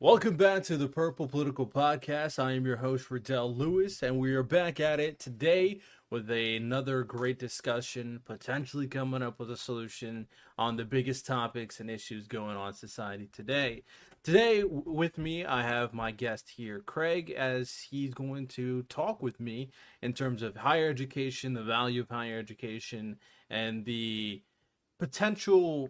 Welcome back to the Purple Political Podcast. I am your host, Riddell Lewis, and we are back at it today with another great discussion, potentially coming up with a solution on the biggest topics and issues going on in society today. Today, with me, I have my guest here, Craig, as he's going to talk with me in terms of higher education, the value of higher education, and the potential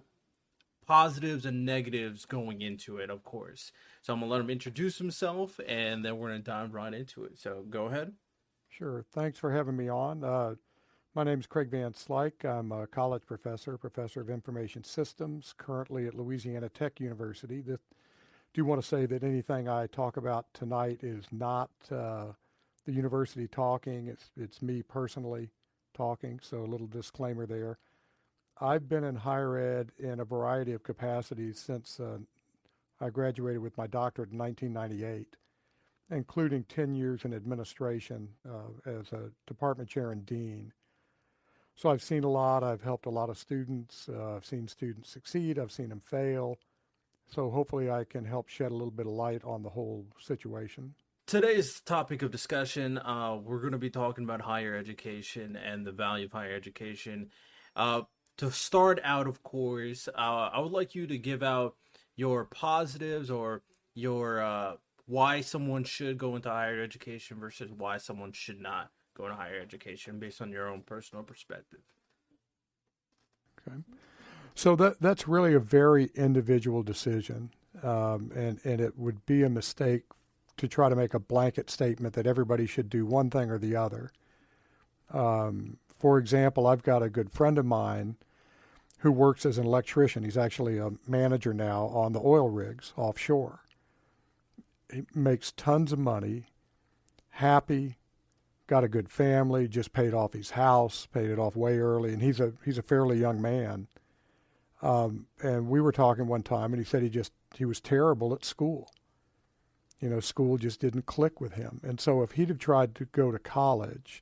positives and negatives going into it, of course. So I'm gonna let him introduce himself, and then we're gonna dive right into it. So go ahead. Sure. Thanks for having me on. My name is Craig Van Slyke. I'm a college professor, professor of information systems, currently at Louisiana Tech University. Do want to say that anything I talk about tonight is not the university talking. It's me personally talking. So a little disclaimer there. I've been in higher ed in a variety of capacities since I graduated with my doctorate in 1998, including 10 years in administration as a department chair and dean. So I've seen a lot. I've helped a lot of students. I've seen students succeed. I've seen them fail. So hopefully I can help shed a little bit of light on the whole situation. Today's topic of discussion, we're going to be talking about higher education and the value of higher education. To start out, of course, I would like you to give out your positives or your why someone should go into higher education versus why someone should not go into higher education based on your own personal perspective. Okay. So that's really a very individual decision, and it would be a mistake to try to make a blanket statement that everybody should do one thing or the other. For example, I've got a good friend of mine who works as an electrician. He's actually a manager now on the oil rigs offshore. He makes tons of money, happy, got a good family, just paid off his house, paid it off way early, and he's a fairly young man. And we were talking one time, and he said he was terrible at school. You know, school just didn't click with him. And so if he'd have tried to go to college,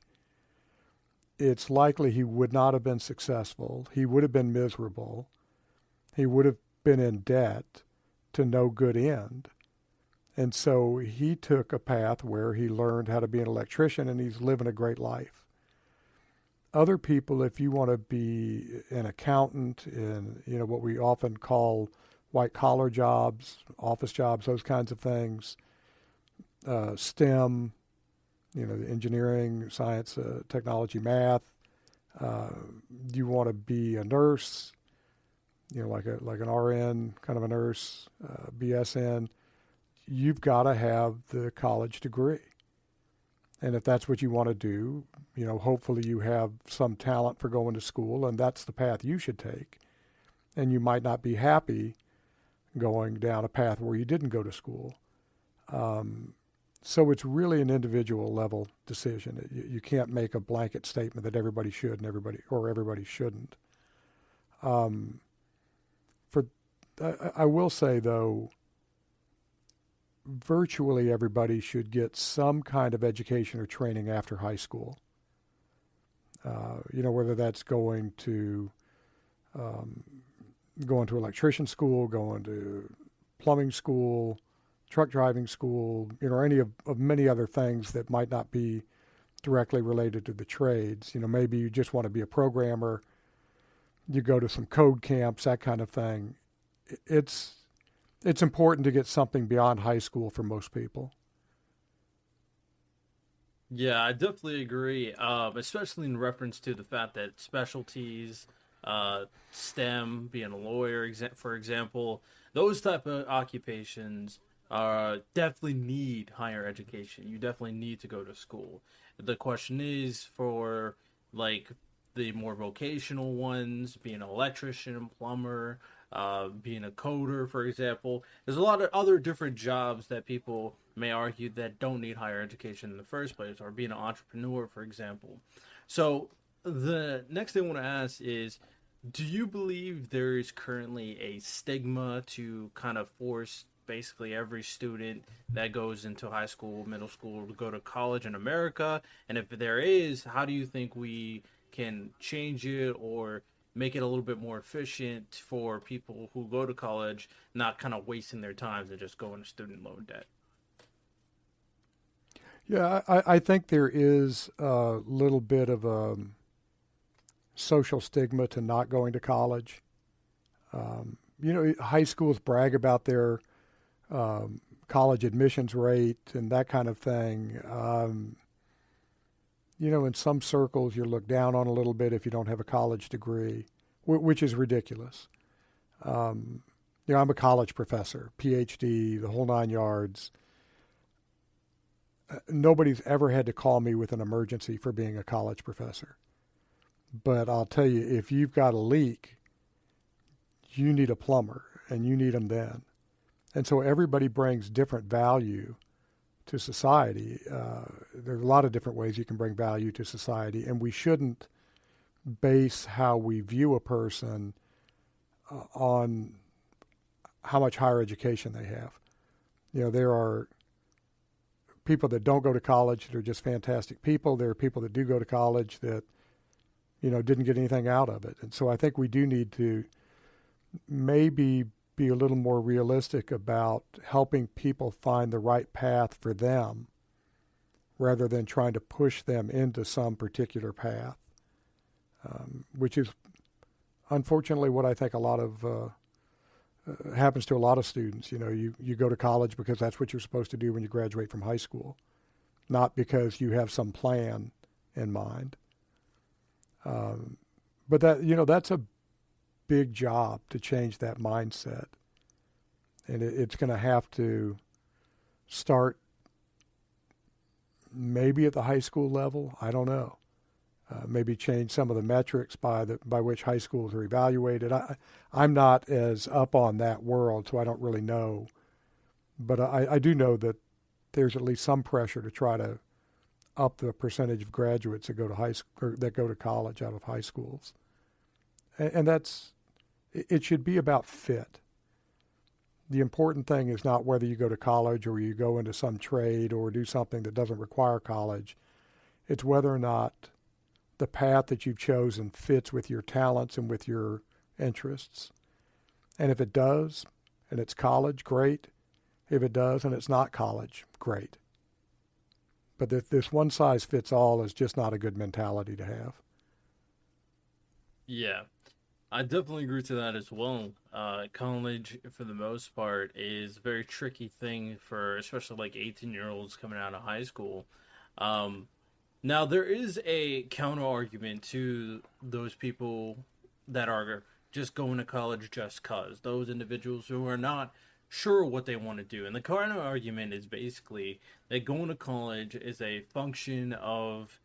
it's likely he would not have been successful. He would have been miserable. He would have been in debt to no good end. And so he took a path where he learned how to be an electrician, and he's living a great life. Other people, if you want to be an accountant in, what we often call white collar jobs, office jobs, those kinds of things, STEM, the engineering, science, technology, math. You want to be a nurse, like an RN, kind of a nurse, BSN. You've got to have the college degree. And if that's what you want to do, hopefully you have some talent for going to school, and that's the path you should take. And you might not be happy going down a path where you didn't go to school. So it's really an individual level decision. You can't make a blanket statement that everybody should and everybody shouldn't. I will say though, virtually everybody should get some kind of education or training after high school. Whether that's going to electrician school, going to plumbing school, truck driving school, or any of many other things that might not be directly related to the trades. Maybe you just want to be a programmer, you go to some code camps, that kind of thing. It's important to get something beyond high school for most people. Yeah, I definitely agree, especially in reference to the fact that specialties, STEM, being a lawyer, for example, those type of occupations definitely need higher education. You definitely need to go to school. The question is for like the more vocational ones, being an electrician, plumber, being a coder, for example. There's a lot of other different jobs that people may argue that don't need higher education in the first place, or being an entrepreneur, for example. So the next thing I want to ask is, do you believe there is currently a stigma to kind of force basically every student that goes into high school, middle school, to go to college in America? And if there is, how do you think we can change it or make it a little bit more efficient for people who go to college, not kind of wasting their time and just go into student loan debt. Yeah, I think there is a little bit of a social stigma to not going to college. High schools brag about their college admissions rate and that kind of thing. In some circles, you're looked down on a little bit if you don't have a college degree, which is ridiculous. I'm a college professor, PhD, the whole nine yards. Nobody's ever had to call me with an emergency for being a college professor. But I'll tell you, if you've got a leak, you need a plumber, and you need them then. And so everybody brings different value to society. There's a lot of different ways you can bring value to society, and we shouldn't base how we view a person on how much higher education they have. There are people that don't go to college that are just fantastic people. There are people that do go to college that, didn't get anything out of it. And so I think we do need to maybe be a little more realistic about helping people find the right path for them rather than trying to push them into some particular path, which is unfortunately what I think a lot of happens to a lot of students. You go to college because that's what you're supposed to do when you graduate from high school, not because you have some plan in mind. But that's a big job to change that mindset. And it's going to have to start maybe at the high school level. I don't know. Maybe change some of the metrics by which high schools are evaluated. I'm not as up on that world, so I don't really know. But I do know that there's at least some pressure to try to up the percentage of graduates that go to college out of high schools, and it should be about fit. The important thing is not whether you go to college or you go into some trade or do something that doesn't require college. It's whether or not the path that you've chosen fits with your talents and with your interests. And if it does, and it's college, great. If it does and it's not college, great. But this one size fits all is just not a good mentality to have. Yeah, I definitely agree to that as well. College, for the most part, is a very tricky thing for especially like 18-year-olds coming out of high school. Now, there is a counter argument to those people that are just going to college just cause, those individuals who are not sure what they want to do. And the counter argument is basically that going to college is a function of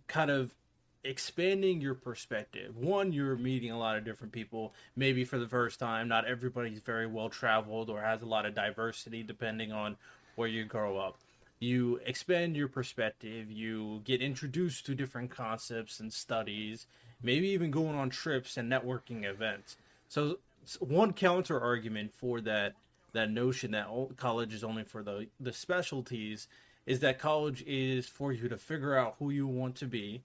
kind of expanding your perspective. One, you're meeting a lot of different people, maybe for the first time. Not everybody's very well traveled or has a lot of diversity depending on where you grow up. You expand your perspective, you get introduced to different concepts and studies, maybe even going on trips and networking events. So one counter argument for that notion that college is only for the specialties is that college is for you to figure out who you want to be,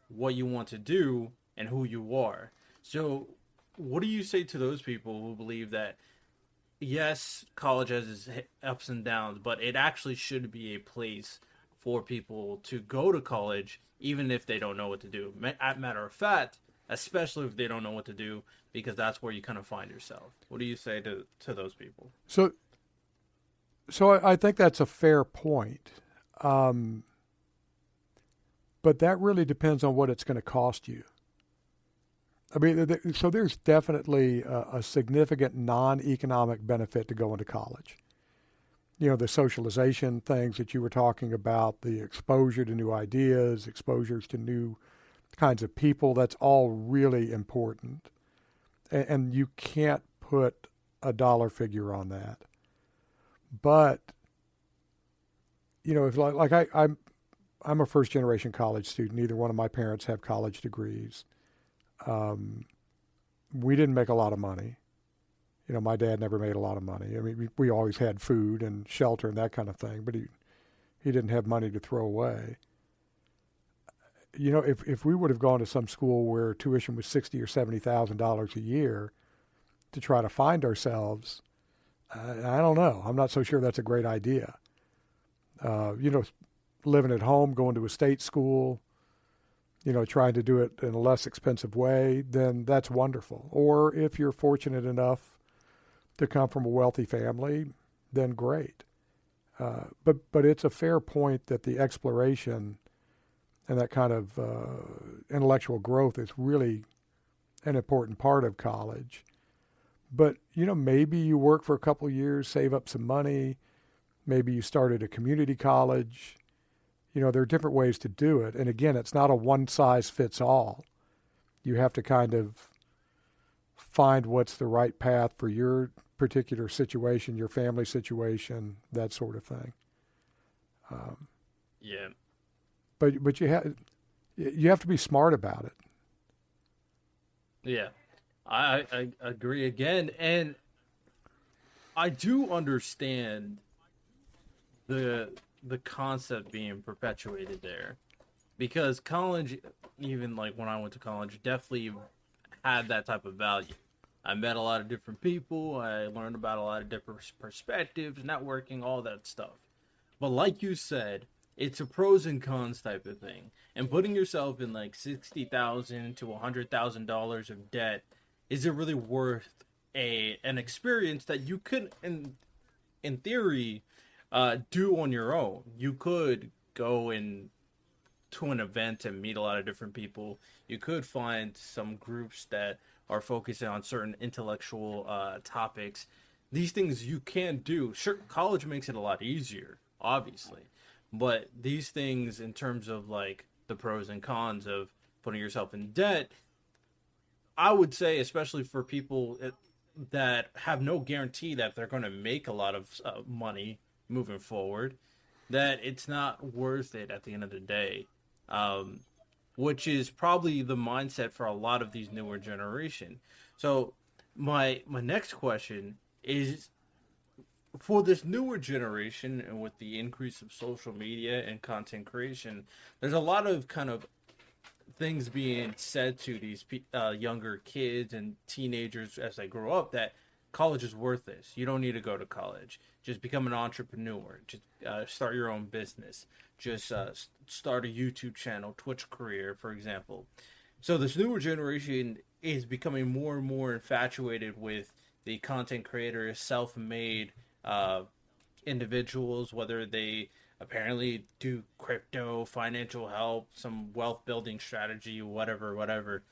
what you want to do, and who you are. So what do you say to those people who believe that yes, college has its ups and downs, but it actually should be a place for people to go to college, even if they don't know what to do. Matter of fact, especially if they don't know what to do, because that's where you kind of find yourself. What do you say to those people? So I think that's a fair point. But that really depends on what it's going to cost you. I mean, so there's definitely a significant non-economic benefit to going to college. The socialization things that you were talking about, the exposure to new ideas, exposures to new kinds of people, that's all really important. And you can't put a dollar figure on that. But, if I'm a first-generation college student. Neither one of my parents have college degrees. We didn't make a lot of money. My dad never made a lot of money. I mean, we always had food and shelter and that kind of thing, but he didn't have money to throw away. if we would have gone to some school where tuition was $60,000 or $70,000 a year to try to find ourselves, I don't know. I'm not so sure that's a great idea. Living at home, going to a state school, trying to do it in a less expensive way, then that's wonderful. Or if you're fortunate enough to come from a wealthy family, then great. But it's a fair point that the exploration and that kind of intellectual growth is really an important part of college. But, maybe you work for a couple of years, save up some money. Maybe you started a community college. There are different ways to do it. And again, it's not a one-size-fits-all. You have to kind of find what's the right path for your particular situation, your family situation, that sort of thing. Yeah. But you have to be smart about it. Yeah. I agree again. And I do understand the concept being perpetuated there, because college, even like when I went to college, definitely had that type of value. I met a lot of different people. I learned about a lot of different perspectives, networking, all that stuff. But like you said, it's a pros and cons type of thing. And putting yourself in like $60,000 to $100,000 of debt, is it really worth an experience that you could, in theory, do on your own? You could go to an event and meet a lot of different people. You could find some groups that are focusing on certain intellectual topics. These things you can do. Sure, college makes it a lot easier, obviously. But these things, in terms of like the pros and cons of putting yourself in debt, I would say, especially for people that have no guarantee that they're going to make a lot of money moving forward, that it's not worth it at the end of the day. Which is probably the mindset for a lot of these newer generation. So my next question is, for this newer generation, and with the increase of social media and content creation, there's a lot of kind of things being said to these younger kids and teenagers as they grow up, that college is worth this. You don't need to go to college. Just become an entrepreneur. Just start your own business. Just start a YouTube channel, Twitch career, for example. So this newer generation is becoming more and more infatuated with the content creators, self-made individuals, whether they apparently do crypto, financial help, some wealth building strategy, whatever.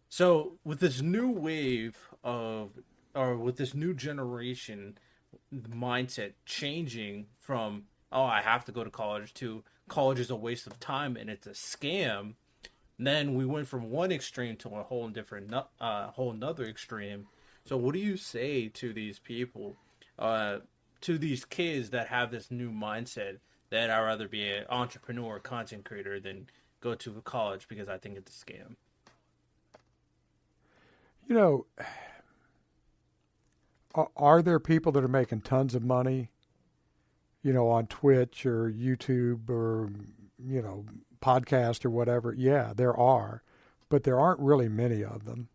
So with this new wave or with this new generation mindset changing from, oh, I have to go to college, to college is a waste of time and it's a scam, then we went from one extreme to a whole nother extreme. So what do you say to these people, to these kids that have this new mindset, that I'd rather be an entrepreneur or content creator than go to college because I think it's a scam? Are there people that are making tons of money, on Twitch or YouTube or, podcast or whatever? Yeah, there are, but there aren't really many of them.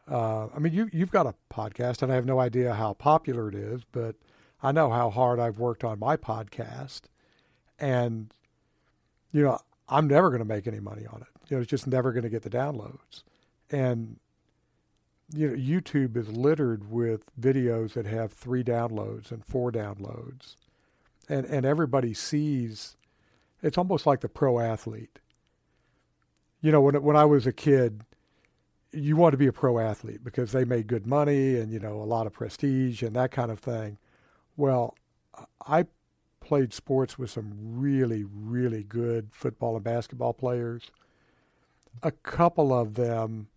You've got a podcast, and I have no idea how popular it is, but I know how hard I've worked on my podcast, and, I'm never going to make any money on it. It's just never going to get the downloads. And, YouTube is littered with videos that have 3 downloads and 4 downloads. And everybody sees, it's almost like the pro athlete. When I was a kid, you want to be a pro athlete because they made good money and, a lot of prestige and that kind of thing. Well, I played sports with some really, really good football and basketball players. A couple of them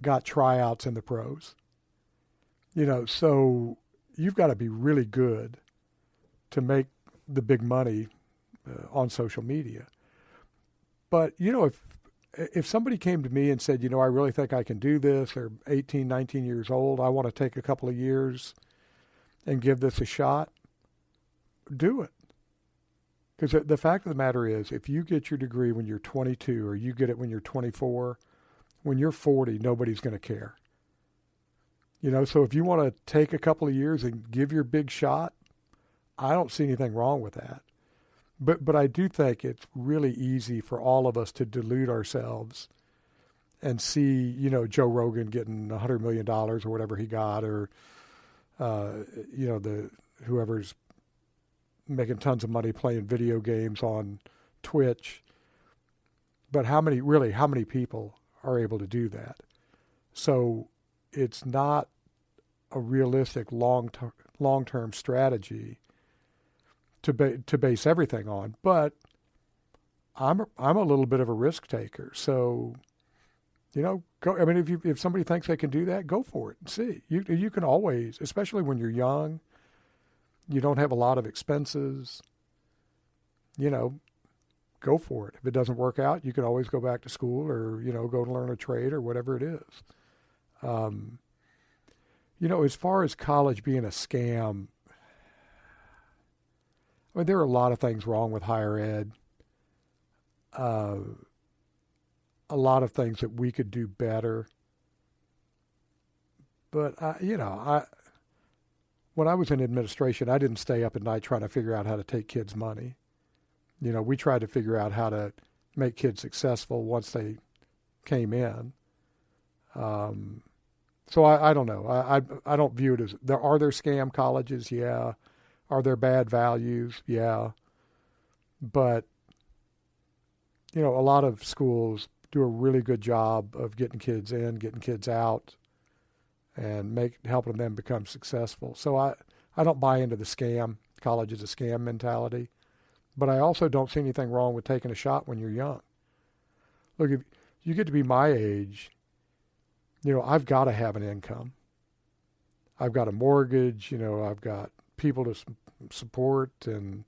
got tryouts in the pros. So you've got to be really good to make the big money on social media. But, if somebody came to me and said, I really think I can do this, they're 18, 19 years old, I want to take a couple of years and give this a shot, do it. Because the fact of the matter is, if you get your degree when you're 22 or you get it when you're 24, when you're 40, nobody's going to care. So if you want to take a couple of years and give your big shot, I don't see anything wrong with that. But I do think it's really easy for all of us to delude ourselves and see, Joe Rogan getting $100 million or whatever he got, or, whoever's making tons of money playing video games on Twitch. But how many people are able to do that? So it's not a realistic long-term strategy to base everything on. But I'm a little bit of a risk taker. So, go. I mean, if somebody thinks they can do that, go for it and see. You can always, especially when you're young, you don't have a lot of expenses, go for it. If it doesn't work out, you can always go back to school or, go to learn a trade or whatever it is. As far as college being a scam, I mean, there are a lot of things wrong with higher ed. A lot of things that we could do better. But, when I was in administration, I didn't stay up at night trying to figure out how to take kids' money. We tried to figure out how to make kids successful once they came in. So I don't know. I don't view it as are there scam colleges? Yeah. Are there bad values? Yeah. But a lot of schools do a really good job of getting kids in, getting kids out, and helping them become successful. So I don't buy into the college is a scam mentality, but I also don't see anything wrong with taking a shot when you're young. Look, if you get to be my age, I've got to have an income. I've got a mortgage, I've got people to support and,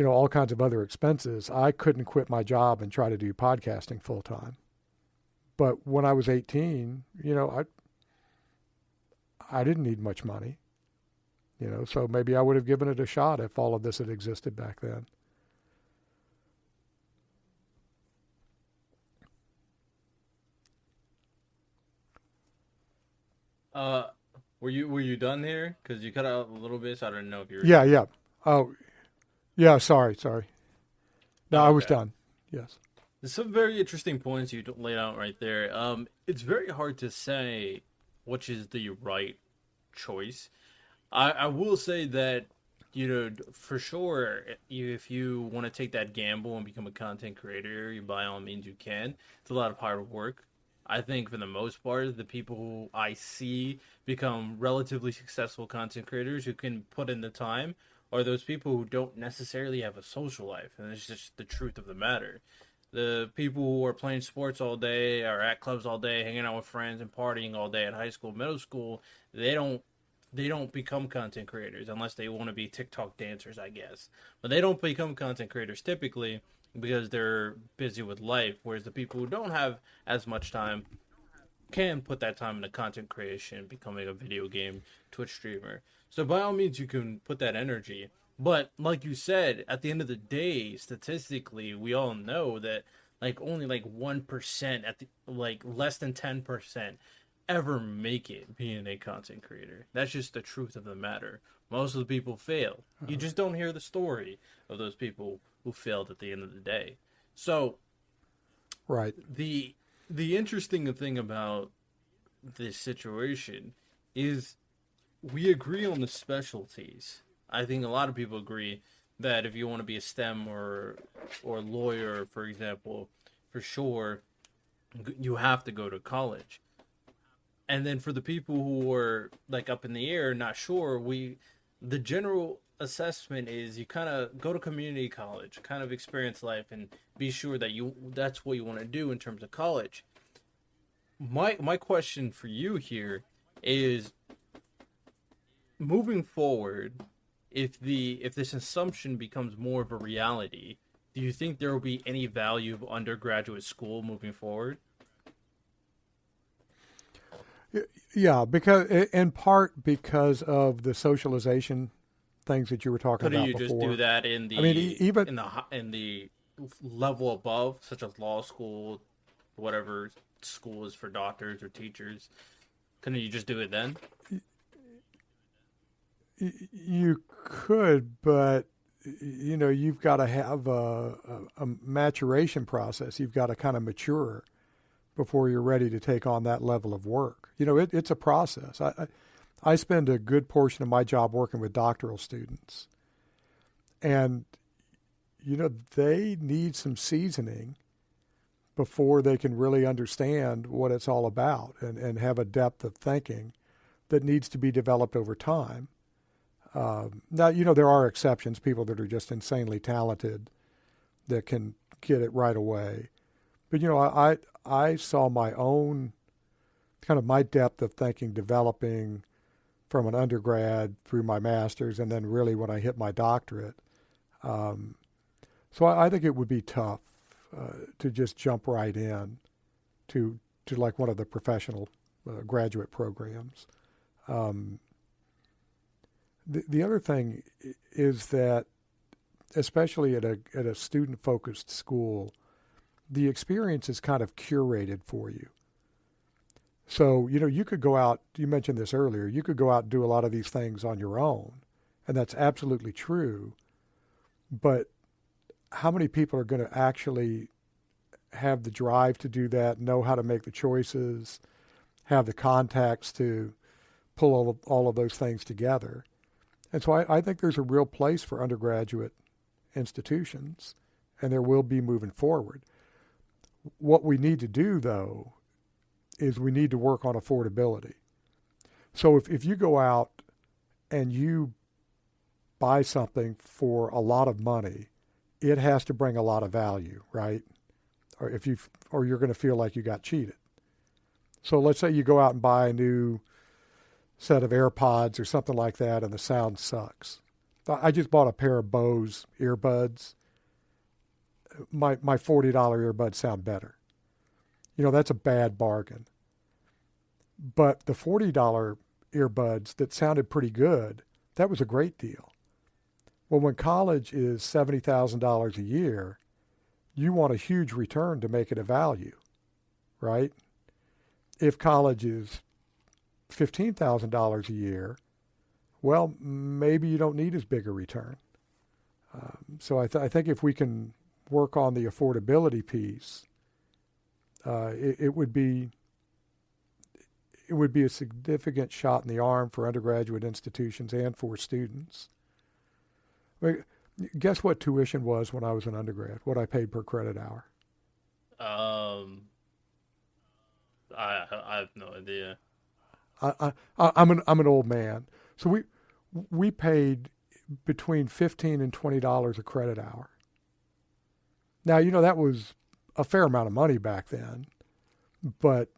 all kinds of other expenses. I couldn't quit my job and try to do podcasting full time. But when I was 18, I didn't need much money, so maybe I would have given it a shot if all of this had existed back then. Were you done here? Because you cut out a little bit, so I don't know if you were. Yeah. Oh, yeah. Sorry. No, I was Okay. done. Yes. There's some very interesting points you laid out right there. It's very hard to say which is the right choice. I will say that, for sure, if you want to take that gamble and become a content creator, by all means you can. It's a lot of hard work. I think for the most part, the people who I see become relatively successful content creators who can put in the time are those people who don't necessarily have a social life. And it's just the truth of the matter. The people who are playing sports all day, or at clubs all day, hanging out with friends and partying all day at high school, middle school, they don't become content creators unless they want to be TikTok dancers, I guess. But they don't become content creators typically because they're busy with life. Whereas the people who don't have as much time can put that time into content creation, becoming a video game Twitch streamer. So by all means, you can put that energy. But like you said, at the end of the day, statistically, we all know that only 1% less than 10% ever make it being a content creator. That's just the truth of the matter. Most of the people fail. You just don't hear the story of those people who failed at the end of the day. So Right. the interesting thing about this situation is we agree on the specialties. I think a lot of people agree that if you want to be a STEM or lawyer, for example, for sure, you have to go to college. And then for the people who are up in the air, not sure, the general assessment is you kind of go to community college, kind of experience life, and be sure that that's what you want to do in terms of college. My question for you here is, moving forward, if this assumption becomes more of a reality, do you think there will be any value of undergraduate school moving forward? Yeah, in part because of the socialization things that you were talking Couldn't about you just do before. that in I mean, the even in the level above, such as law school, whatever school is for doctors or teachers? Couldn't you just do it then? you could, but you've got to have a maturation process. You've got to kind of mature before you're ready to take on that level of work. It's a process. I spend a good portion of my job working with doctoral students, and they need some seasoning before they can really understand what it's all about and have a depth of thinking that needs to be developed over time. Now, there are exceptions, people that are just insanely talented that can get it right away. But, I saw my own, kind of my depth of thinking developing from an undergrad through my master's and then really when I hit my doctorate. So I think it would be tough to just jump right in to like one of the professional graduate programs. The other thing is that, especially at a student-focused school, the experience is kind of curated for you. So, you could go out, you mentioned this earlier, you could go out and do a lot of these things on your own, and that's absolutely true. But how many people are going to actually have the drive to do that, know how to make the choices, have the contacts to pull all of those things together? And so I think there's a real place for undergraduate institutions, and there will be moving forward. What we need to do, though, is we need to work on affordability. So if you go out and you buy something for a lot of money, it has to bring a lot of value, right? Or you're going to feel like you got cheated. So let's say you go out and buy a new set of AirPods or something like that, and the sound sucks. I just bought a pair of Bose earbuds. My $40 earbuds sound better. That's a bad bargain. But the $40 earbuds that sounded pretty good, that was a great deal. Well, when college is $70,000 a year, you want a huge return to make it a value, right? If college is $15,000 a year, well, maybe you don't need as big a return. So I think if we can work on the affordability piece, it would be a significant shot in the arm for undergraduate institutions and for students. I mean, guess what tuition was when I was an undergrad? What I paid per credit hour? Um, I have no idea. I'm an old man, so we paid between $15 and $20 a credit hour. Now that was a fair amount of money back then, but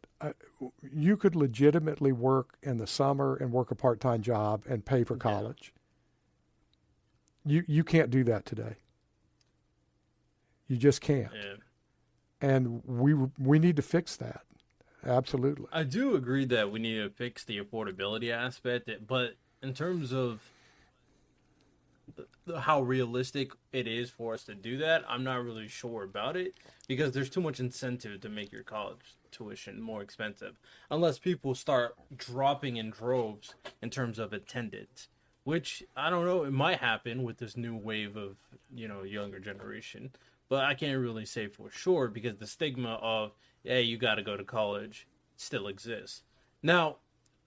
you could legitimately work in the summer and work a part-time job and pay for college. You can't do that today. You just can't. Yeah. And we need to fix that. Absolutely. I do agree that we need to fix the affordability aspect, but in terms of how realistic it is for us to do that, I'm not really sure about it because there's too much incentive to make your college tuition more expensive unless people start dropping in droves in terms of attendance, which I don't know, it might happen with this new wave of, younger generation, but I can't really say for sure because the stigma of, hey, you got to go to college still exists. Now,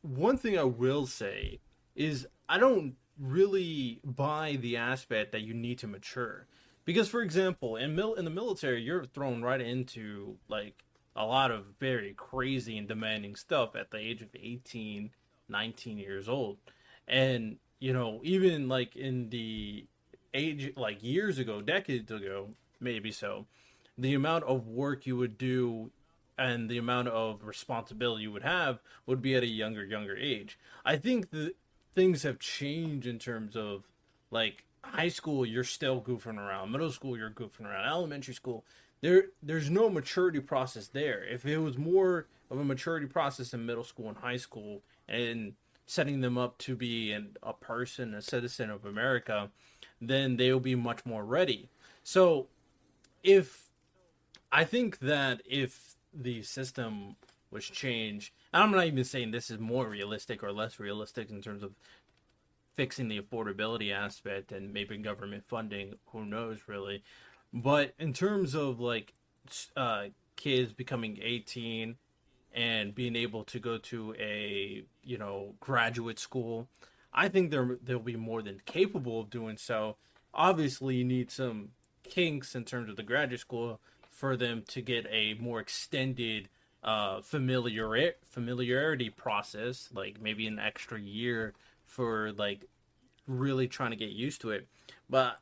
one thing I will say is I don't really buy the aspect that you need to mature. Because, for example, in the military, you're thrown right into, like, a lot of very crazy and demanding stuff at the age of 18, 19 years old. And, even, like, in the age, like, years ago, decades ago, maybe so, the amount of work you would do and the amount of responsibility you would have would be at a younger age. I think the things have changed in terms of like high school you're still goofing around, middle school you're goofing around, elementary school there's no maturity process there. If it was more of a maturity process in middle school and high school and setting them up to be a person, a citizen of America, then they will be much more ready. So if I think that if the system was changed, and I'm not even saying this is more realistic or less realistic in terms of fixing the affordability aspect and maybe government funding, who knows really. But in terms of like kids becoming 18 and being able to go to a graduate school, I think they'll be more than capable of doing so. Obviously, you need some kinks in terms of the graduate school for them to get a more extended familiarity process, like maybe an extra year for like really trying to get used to it. But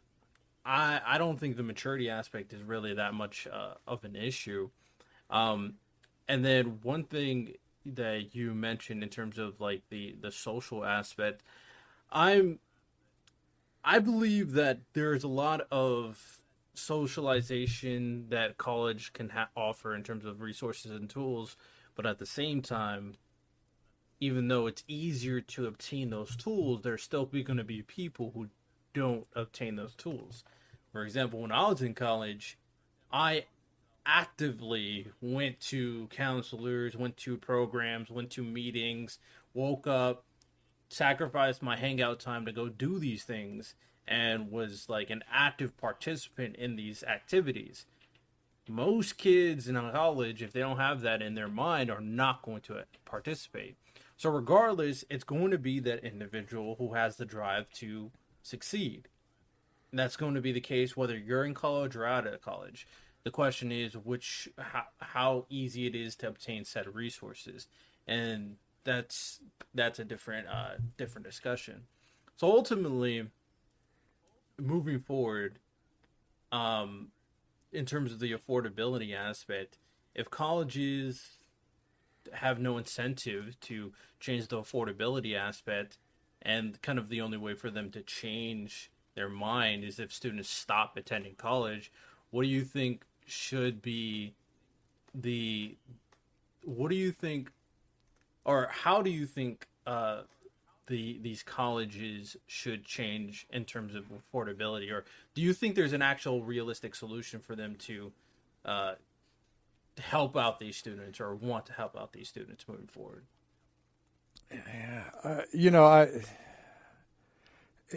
I don't think the maturity aspect is really that much of an issue. Um, and then one thing that you mentioned in terms of like the social aspect, I'm I believe that there's a lot of socialization that college can offer in terms of resources and tools, but at the same time, even though it's easier to obtain those tools, there's still going to be people who don't obtain those tools. For example, when I was in college, I actively went to counselors, went to programs, went to meetings, woke up, sacrificed my hangout time to go do these things, and was like an active participant in these activities. Most kids in college, if they don't have that in their mind, are not going to participate. So, regardless, it's going to be that individual who has the drive to succeed. And that's going to be the case whether you're in college or out of college. The question is how easy it is to obtain said resources, and that's a different discussion. So ultimately, moving forward, um, in terms of the affordability aspect, if colleges have no incentive to change the affordability aspect, and kind of the only way for them to change their mind is if students stop attending college, what do you think should be the what do you think or how do you think these colleges should change in terms of affordability, or do you think there's an actual realistic solution for them to uh, help out these students or want to help out these students moving forward? Yeah,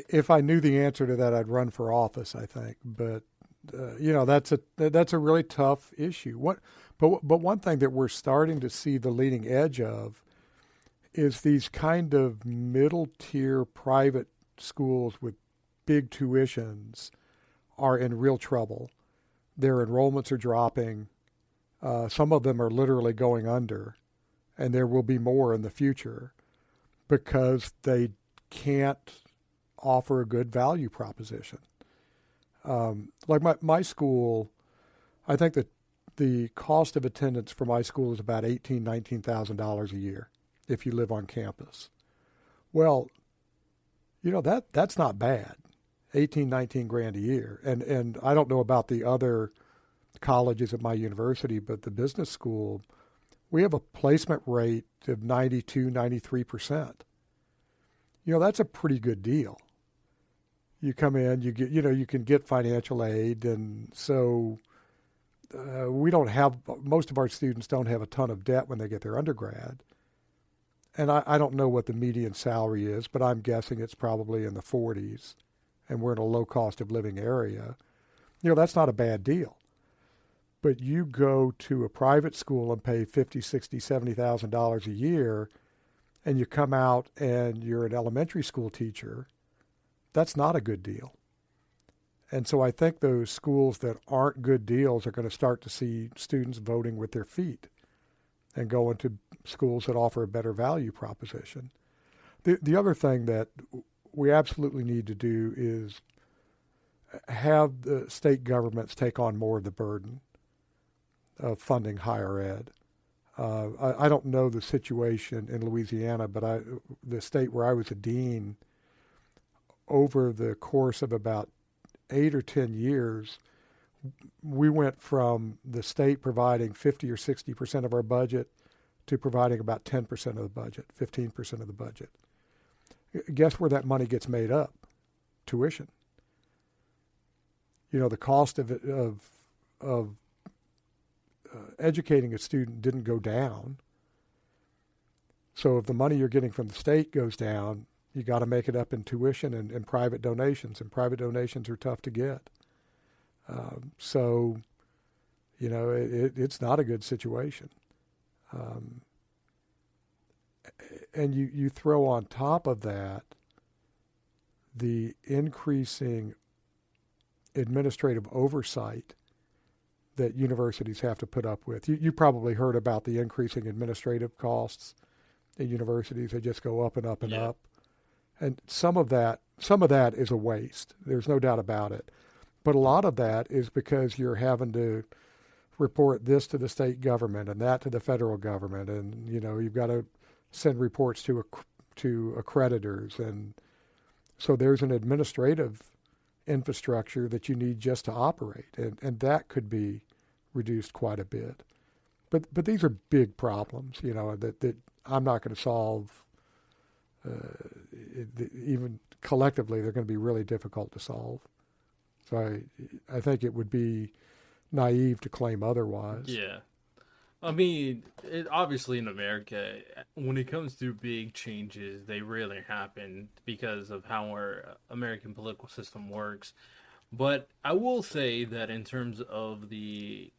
if I knew the answer to that, I'd run for office. I think, but that's a really tough issue. But one thing that we're starting to see the leading edge of is these kind of middle tier private schools with big tuitions are in real trouble. Their enrollments are dropping. Some of them are literally going under, and there will be more in the future because they can't offer a good value proposition. Like my school, I think that the cost of attendance for my school is about $19,000 a year if you live on campus. Well, that's not bad. 18, 19 grand a year. And I don't know about the other colleges at my university, but the business school, we have a placement rate of 92, 93%. That's a pretty good deal. You come in, you get, you can get financial aid. And so most of our students don't have a ton of debt when they get their undergrad. And I don't know what the median salary is, but I'm guessing it's probably in the 40s, and we're in a low cost of living area. That's not a bad deal. But you go to a private school and pay $50, $60, $70,000 a year, and you come out and you're an elementary school teacher, that's not a good deal. And so I think those schools that aren't good deals are going to start to see students voting with their feet and going to schools that offer a better value proposition. The other thing that we absolutely need to do is have the state governments take on more of the burden of funding higher ed. I don't know the situation in Louisiana, but the state where I was a dean, over the course of about 8 or 10 years, we went from the state providing 50 or 60% of our budget to providing about 10% of the budget, 15% of the budget. Guess where that money gets made up? Tuition. The cost of educating a student didn't go down. So if the money you're getting from the state goes down, you got to make it up in tuition and private donations, and private donations are tough to get. So, it's not a good situation. And you throw on top of that the increasing administrative oversight that universities have to put up with. You probably heard about the increasing administrative costs at universities. They just go up and up and up. And some of that is a waste. There's no doubt about it. But a lot of that is because you're having to report this to the state government and that to the federal government, and you've got to send reports to accreditors, and so there's an administrative infrastructure that you need just to operate, and that could be reduced quite a bit. But these are big problems, that I'm not going to solve. Even collectively, they're going to be really difficult to solve. So I think it would be naive to claim otherwise. Yeah. I mean, obviously in America, when it comes to big changes, they rarely happen because of how our American political system works. But I will say that in terms of the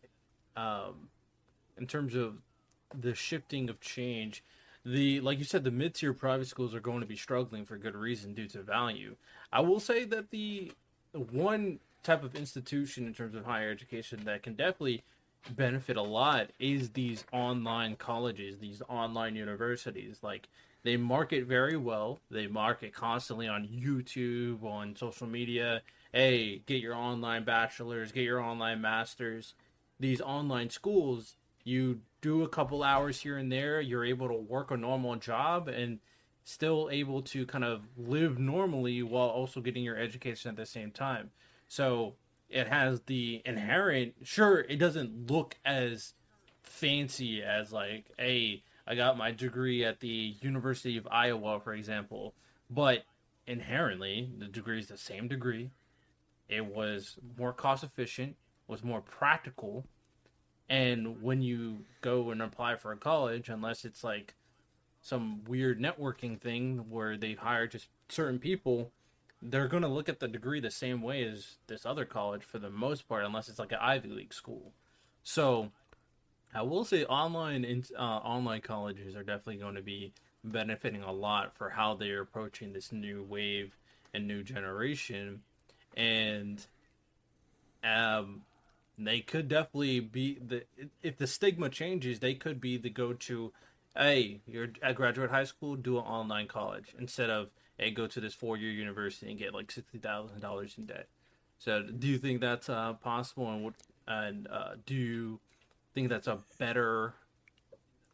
shifting of change, like you said, the mid-tier private schools are going to be struggling for good reason due to value. I will say that the one type of institution in terms of higher education that can definitely benefit a lot is these online colleges, these online universities. Like, they market very well. They market constantly on YouTube, on social media. Hey, get your online bachelor's, get your online master's. These online schools, you do a couple hours here and there, you're able to work a normal job and still able to kind of live normally while also getting your education at the same time. So it has the inherent, sure, it doesn't look as fancy as like, hey, I got my degree at the University of Iowa, for example, but inherently the degree is the same degree. It was more cost efficient, was more practical, and when you go and apply for a college, unless it's like some weird networking thing where they hire just certain people, they're going to look at the degree the same way as this other college for the most part, unless it's like an Ivy League school. So I will say online colleges are definitely going to be benefiting a lot for how they're approaching this new wave and new generation. And they could definitely be if the stigma changes, they could be the go-to. Hey, you're at graduate high school, do an online college instead of, hey, go to this 4-year university and get like $60,000 in debt. So, do you think that's possible? And do you think that's a better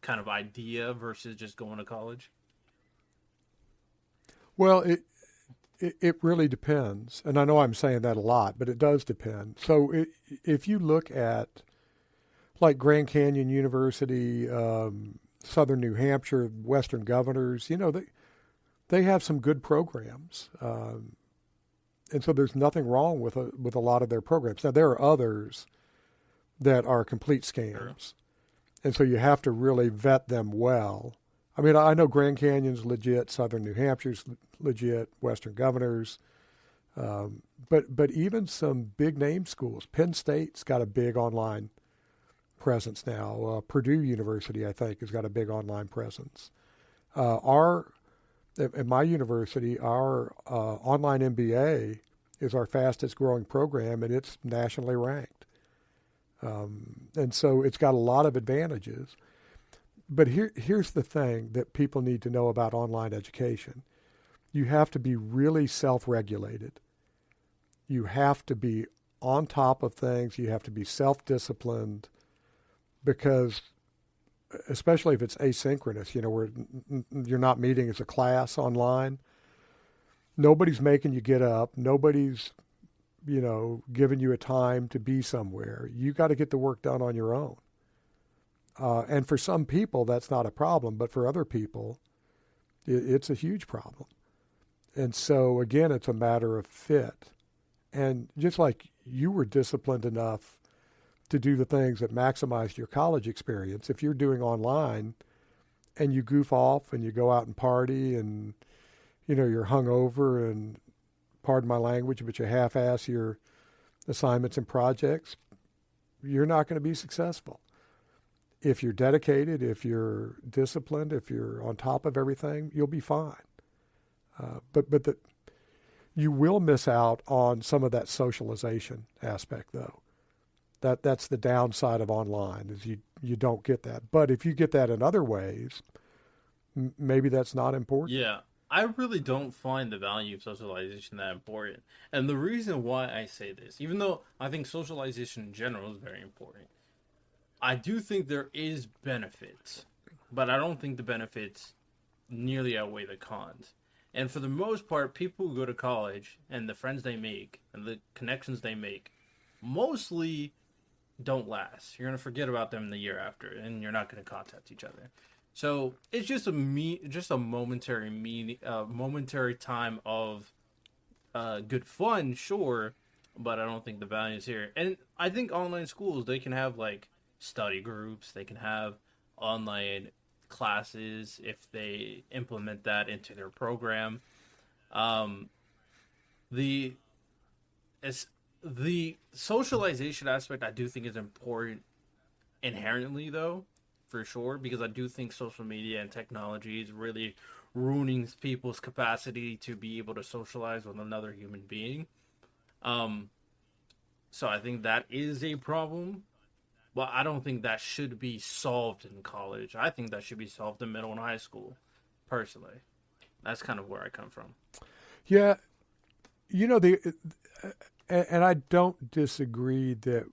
kind of idea versus just going to college? Well, it really depends, and I know I'm saying that a lot, but it does depend. So if you look at like Grand Canyon University, Southern New Hampshire, Western Governors, they have some good programs, and so there's nothing wrong with a lot of their programs. Now there are others that are complete scams, sure. And so you have to really vet them well. I mean, I know Grand Canyon's legit, Southern New Hampshire's legit, Western Governors, but even some big name schools. Penn State's got a big online presence now. Purdue University, I think, has got a big online presence. At my university, our online MBA is our fastest growing program, and it's nationally ranked. And so it's got a lot of advantages. But here's the thing that people need to know about online education. You have to be really self-regulated. You have to be on top of things. You have to be self-disciplined, because especially if it's asynchronous, where you're not meeting as a class online, nobody's making you get up. Nobody's, giving you a time to be somewhere. You got to get the work done on your own. And for some people, that's not a problem, but for other people, it's a huge problem. And so, again, it's a matter of fit. And just like you were disciplined enough to do the things that maximized your college experience, if you're doing online and you goof off and you go out and party and, you're hungover and, pardon my language, but you half-ass your assignments and projects, you're not going to be successful. If you're dedicated, if you're disciplined, if you're on top of everything, you'll be fine. But you will miss out on some of that socialization aspect, though. That's the downside of online, is you don't get that. But if you get that in other ways, maybe that's not important. Yeah, I really don't find the value of socialization that important. And the reason why I say this, even though I think socialization in general is very important, I do think there is benefits, but I don't think the benefits nearly outweigh the cons. And for the most part, people who go to college and the friends they make and the connections they make mostly don't last. You're going to forget about them the year after, and you're not going to contact each other. So it's just a momentary time of good fun, sure, but I don't think the value is here. And I think online schools, they can have like study groups, they can have online classes if they implement that into their program. Um, the the socialization aspect I do think is important inherently, though, for sure, because I do think social media and technology is really ruining people's capacity to be able to socialize with another human being. Um, so I think that is a problem. Well, I don't think that should be solved in college. I think that should be solved in middle and high school, personally. That's kind of where I come from. Yeah, the and I don't disagree that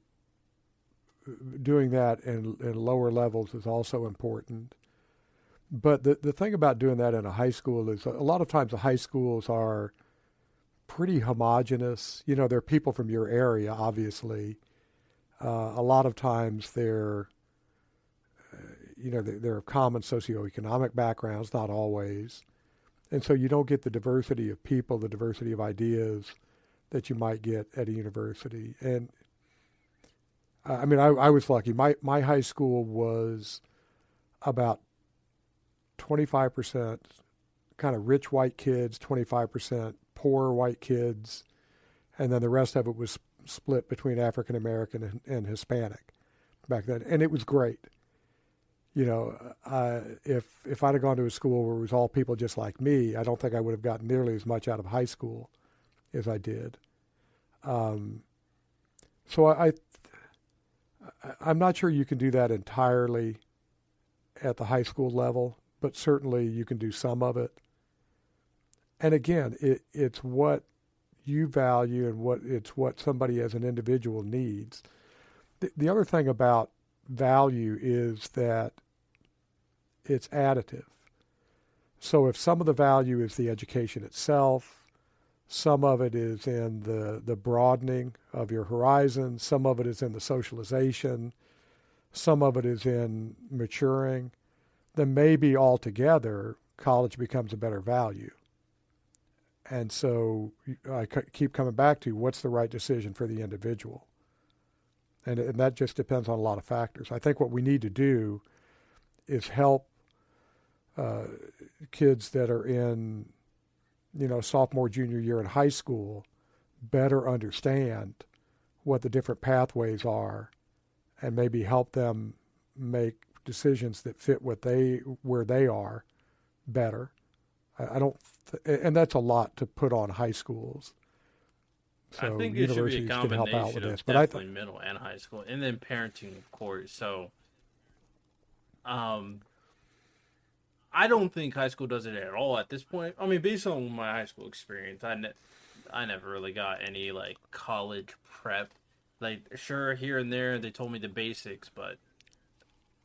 doing that in lower levels is also important. But the thing about doing that in a high school is a lot of times the high schools are pretty homogenous. They're people from your area, obviously. A lot of times they're of common socioeconomic backgrounds, not always. And so you don't get the diversity of people, the diversity of ideas that you might get at a university. And I was lucky. My high school was about 25% kind of rich white kids, 25% poor white kids, and then the rest of it was split between African American and Hispanic back then. And it was great. If I'd have gone to a school where it was all people just like me, I don't think I would have gotten nearly as much out of high school as I did. So I'm not sure you can do that entirely at the high school level, but certainly you can do some of it. And again, it's what you value and it's what somebody as an individual needs. The other thing about value is that it's additive. So if some of the value is the education itself, some of it is in the broadening of your horizon, some of it is in the socialization, some of it is in maturing, then maybe altogether college becomes a better value. And so I keep coming back to what's the right decision for the individual. And that just depends on a lot of factors. I think what we need to do is help kids that are in, sophomore, junior year in high school better understand what the different pathways are and maybe help them make decisions that fit where they are better. I don't, and that's a lot to put on high schools. I So think it should be a universities can help out combination with of this. But I definitely think, middle and high school, and then parenting, of course. So, um, I don't think high school does it at all at this point. I mean, based on my high school experience, I never really got any like college prep. Like, sure, here and there they told me the basics, but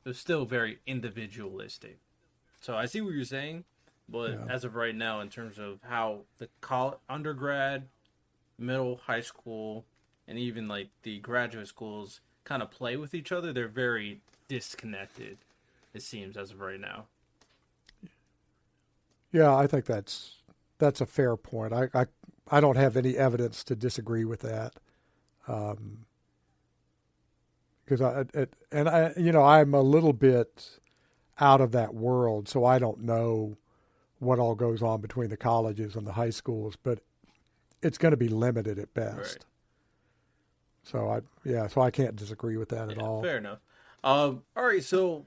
it was still very individualistic. So I see what you're saying, but yeah. as of right now, in terms of how the undergrad, middle, high school, and even like the graduate schools kind of play with each other, they're very disconnected. It seems as of right now. Yeah, I think that's that's a fair point. I don't have any evidence to disagree with that. Because I'm a little bit out of that world, so I don't know what all goes on between the colleges and the high schools, but it's going to be limited at best. Right. So I can't disagree with that at all. Fair enough. All right, so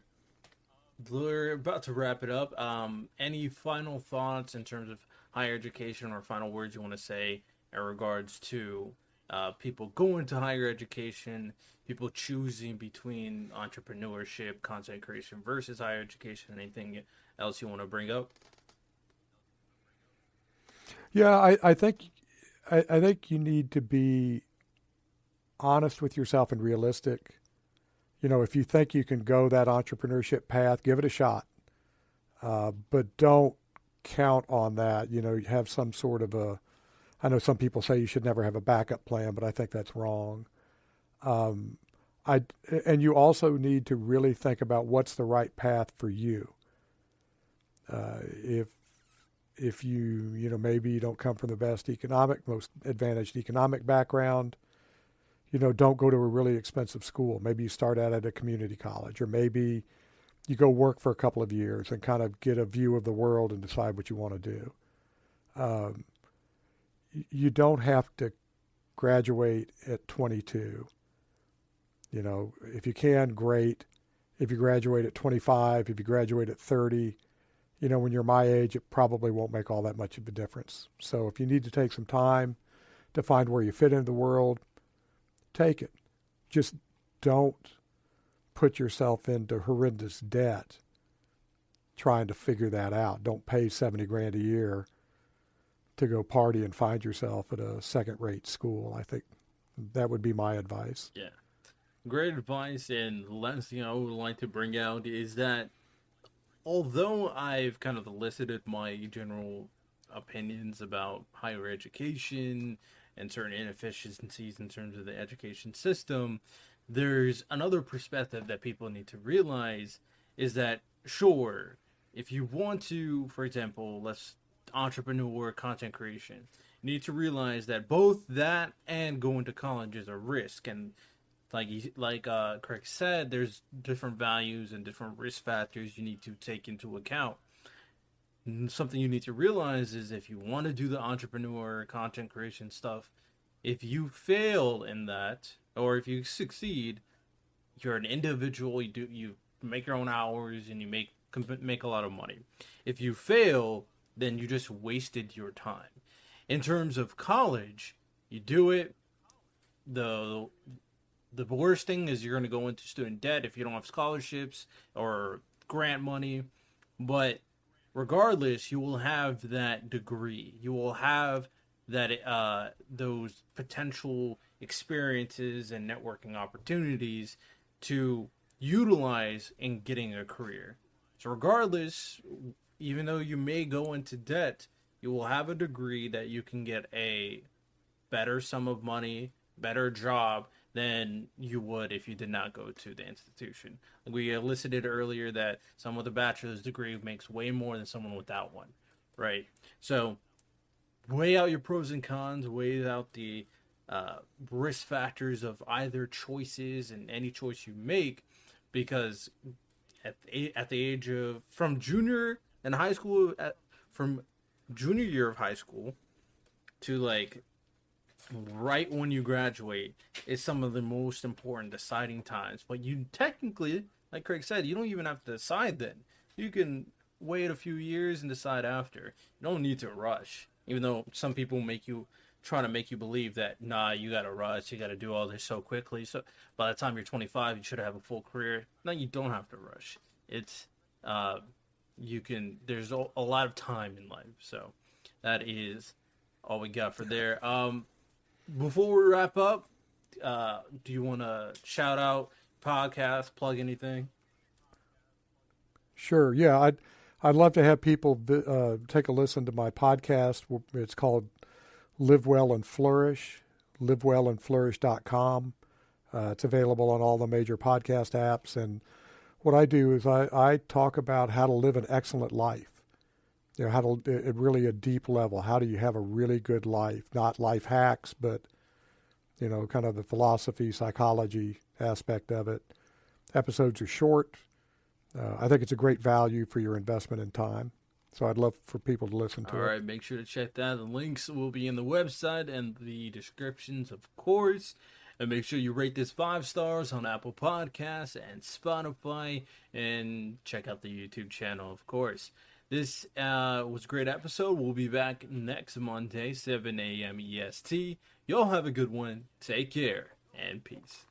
we're about to wrap it up. Any final thoughts in terms of higher education, or final words you want to say in regards to people going to higher education, people choosing between entrepreneurship, content creation versus higher education? Anything else you want to bring up? Yeah, I think you need to be honest with yourself and realistic. If you think you can go that entrepreneurship path, give it a shot. But don't count on that. You have some sort of I know some people say you should never have a backup plan, but I think that's wrong. And you also need to really think about what's the right path for you. If you, maybe you don't come from the most advantaged economic background, don't go to a really expensive school. Maybe you start out at a community college, or maybe you go work for a couple of years and kind of get a view of the world and decide what you want to do. You don't have to graduate at 22. If you can, great. If you graduate at 25, if you graduate at 30, when you're my age, it probably won't make all that much of a difference. So if you need to take some time to find where you fit into the world, take it. Just don't put yourself into horrendous debt trying to figure that out. Don't pay $70,000 a year to go party and find yourself at a second-rate school. I think that would be my advice. Yeah. Great advice. And the last thing I would like to bring out is that although I've kind of elicited my general opinions about higher education and certain inefficiencies in terms of the education system, there's another perspective that people need to realize is that, sure, if you want to, for example, entrepreneur content creation, you need to realize that both that and going to college is a risk. And like Craig said, there's different values and different risk factors you need to take into account. Something you need to realize is if you want to do the entrepreneur content creation stuff, if you fail in that, or if you succeed, you're an individual. You make your own hours and you make a lot of money. If you fail, then you just wasted your time. In terms of college, you do it. The worst thing is you're going to go into student debt if you don't have scholarships or grant money. But regardless, you will have that degree. You will have that those potential experiences and networking opportunities to utilize in getting a career. So regardless, even though you may go into debt, you will have a degree that you can get a better sum of money, better job than you would if you did not go to the institution. We elicited earlier that someone with a bachelor's degree makes way more than someone without one, right? So weigh out your pros and cons, weigh out the risk factors of either choices and any choice you make, because at the age of from junior year of high school to like right when you graduate is some of the most important deciding times. But you technically, like Craig said, you don't even have to decide then. You can wait a few years and decide after. You don't need to rush, even though some people try to make you believe that, nah, you gotta rush, you gotta do all this so quickly. So by the time you're 25, you should have a full career. No, you don't have to rush. It's there's a lot of time in life. So that is all we got for there. Before we wrap up, do you want to shout out podcast, plug anything? Sure. Yeah, I'd love to have people take a listen to my podcast. It's called Live Well and Flourish, livewellandflourish.com. It's available on all the major podcast apps. And what I do is I talk about how to live an excellent life. You know, how to at really a deep level. How do you have a really good life? Not life hacks, but you know, kind of the philosophy, psychology aspect of it. Episodes are short. I think it's a great value for your investment in time. So I'd love for people to listen to All it. right, make sure to check that. The links will be in the website and the descriptions, of course. And make sure you rate this 5 stars on Apple Podcasts and Spotify. And check out the YouTube channel, of course. This was a great episode. We'll be back next Monday, 7 a.m. EST. Y'all have a good one. Take care and peace.